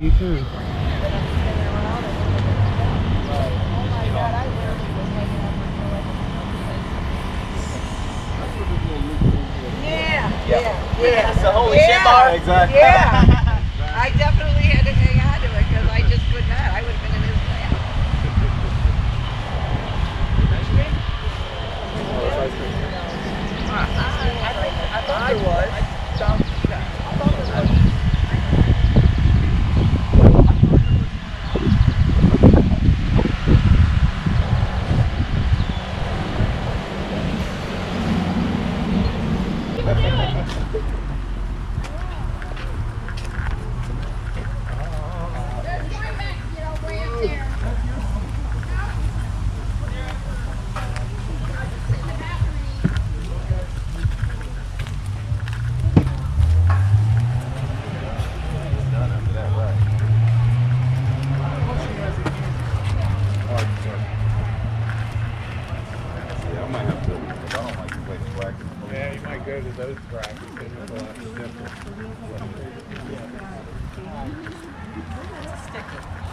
You too. Yeah. It's a holy shit bar. Exactly. Yeah. I definitely had to hang on to it because I just could not. I would have been in his lap. I thought there was. Yeah, you might go to those brackets. It's a lot simpler.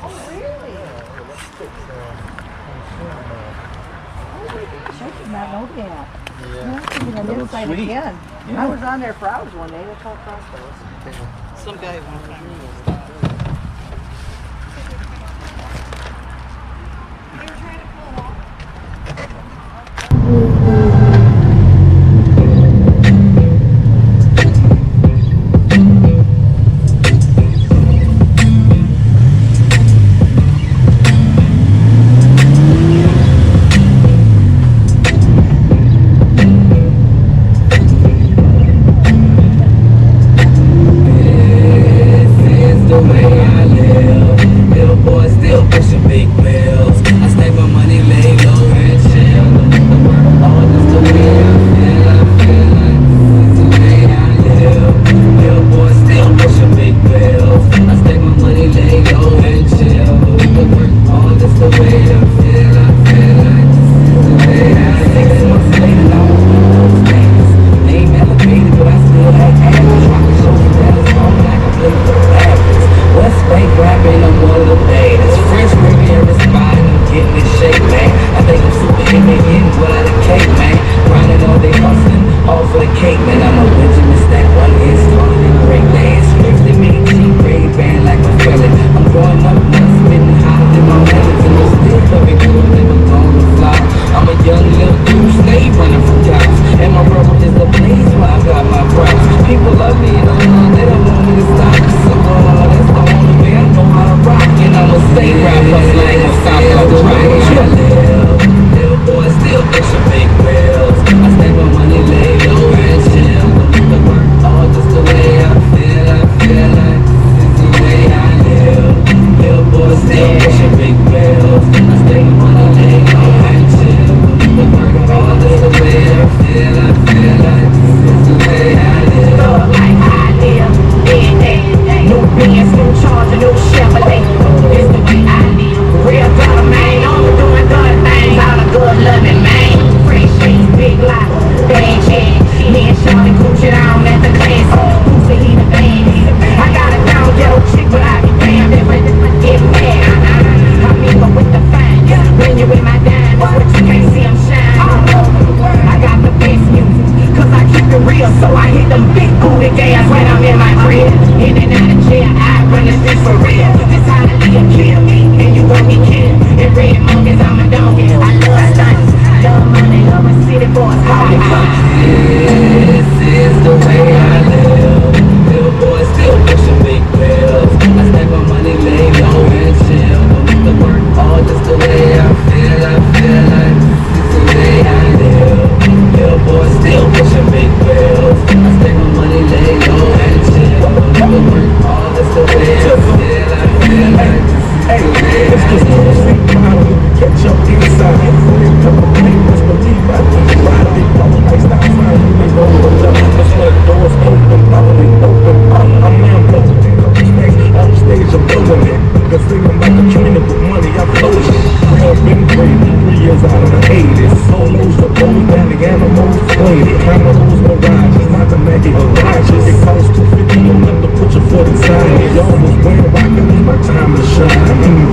Oh, really? I did not know that. Yeah. I'm thinking on this side again. Yeah. I was on there for hours one day. That's all crossbows. Some guy one time. All this the way I feel.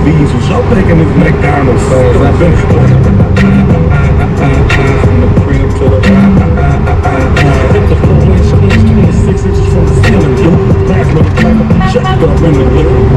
V's. Was y'all thinking it's McDonald's stars? I've been from the crib to the hit the 4-inch screens, 26 inches from the ceiling. Yo, back, motherfucker, check up in the living room.